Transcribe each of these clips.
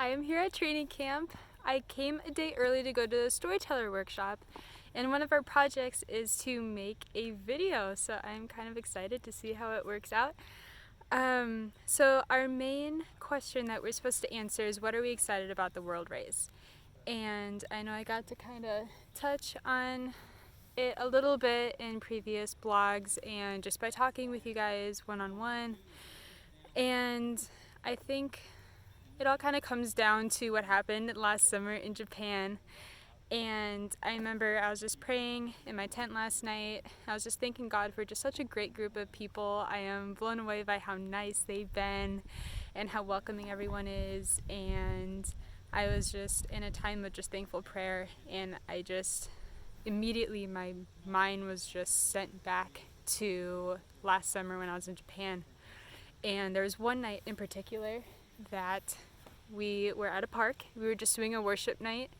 I am here at training camp. I came a day early to go to the storyteller workshop, and one of our projects is to make a video, so I'm kind of excited to see how it works out. So our main question that we're supposed to answer is, what are we excited about the World Race? And I know I got to kind of touch on it a little bit in previous blogs and just by talking with you guys one-on-one. And I think it all kind of comes down to what happened last summer in Japan. And I remember I was just praying in my tent last night. I was just thanking God for just such a great group of people. I am blown away by how nice they've been and how welcoming everyone is. And I was just in a time of just thankful prayer, and I just immediately, my mind was just sent back to last summer when I was in Japan. And there was one night in particular that we were at a park. We were just doing a worship night,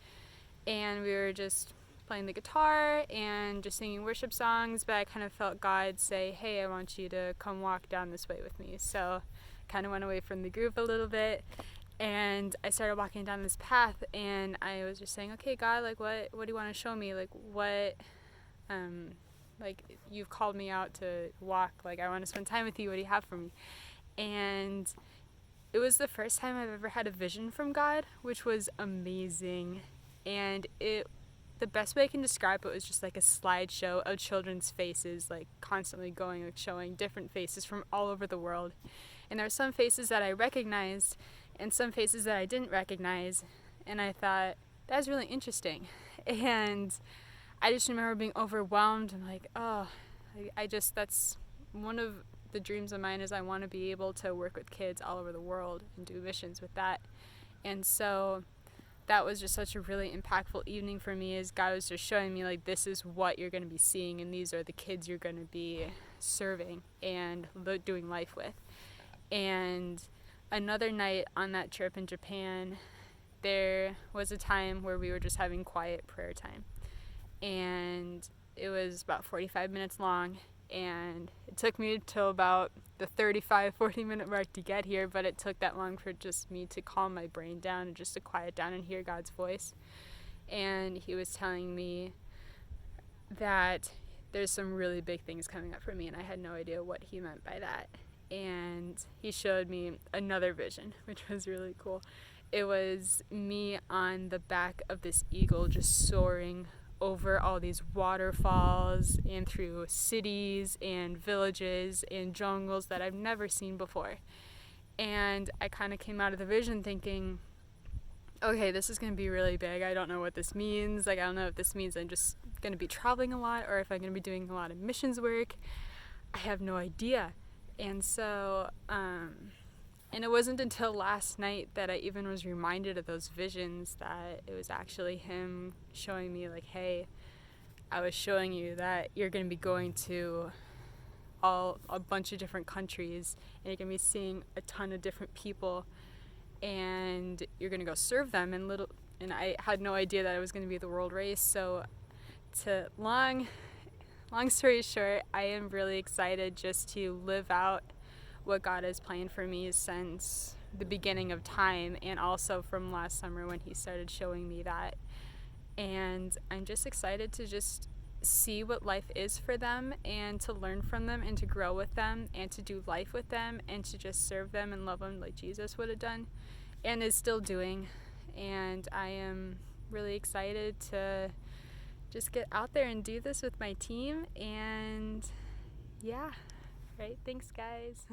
and we were just playing the guitar and just singing worship songs, but I kind of felt God say, hey, I want you to come walk down this way with me. So I kind of went away from the group a little bit, and I started walking down this path, and I was just saying, okay, God, like, what do you want to show me? Like, like, you've called me out to walk. Like, I want to spend time with you. What do you have for me? And it was the first time I've ever had a vision from God, which was amazing. And the best way I can describe it was just like a slideshow of children's faces, like constantly going, like showing different faces from all over the world. And there were some faces that I recognized and some faces that I didn't recognize. And I thought, that was really interesting. And I just remember being overwhelmed and like, oh, that's one of the dreams of mine, is I want to be able to work with kids all over the world and do missions with that. And so that was just such a really impactful evening for me, as God was just showing me, like, this is what you're going to be seeing, and these are the kids you're going to be serving and doing life with. And another night on that trip in Japan, there was a time where we were just having quiet prayer time. And it was about 45 minutes long, and it took me till about the 35-40 minute mark to get here, but it took that long for just me to calm my brain down and just to quiet down and hear God's voice. And he was telling me that there's some really big things coming up for me, and I had no idea what he meant by that. And he showed me another vision, which was really cool. It was me on the back of this eagle just soaring over all these waterfalls and through cities and villages and jungles that I've never seen before. And I kind of came out of the vision thinking, okay, this is going to be really big. I don't know what this means. Like, I don't know if this means I'm just going to be traveling a lot or if I'm going to be doing a lot of missions work. I have no idea. And so, and it wasn't until last night that I even was reminded of those visions, that it was actually him showing me, like, hey, I was showing you that you're going to be going to a bunch of different countries, and you're going to be seeing a ton of different people, and you're going to go serve them. And I had no idea that it was going to be the World Race. So long story short, I am really excited just to live out what God has planned for me since the beginning of time, and also from last summer when he started showing me that. And I'm just excited to just see what life is for them, and to learn from them, and to grow with them, and to do life with them, and to just serve them and love them like Jesus would have done and is still doing. And I am really excited to just get out there and do this with my team. And yeah, right, thanks guys.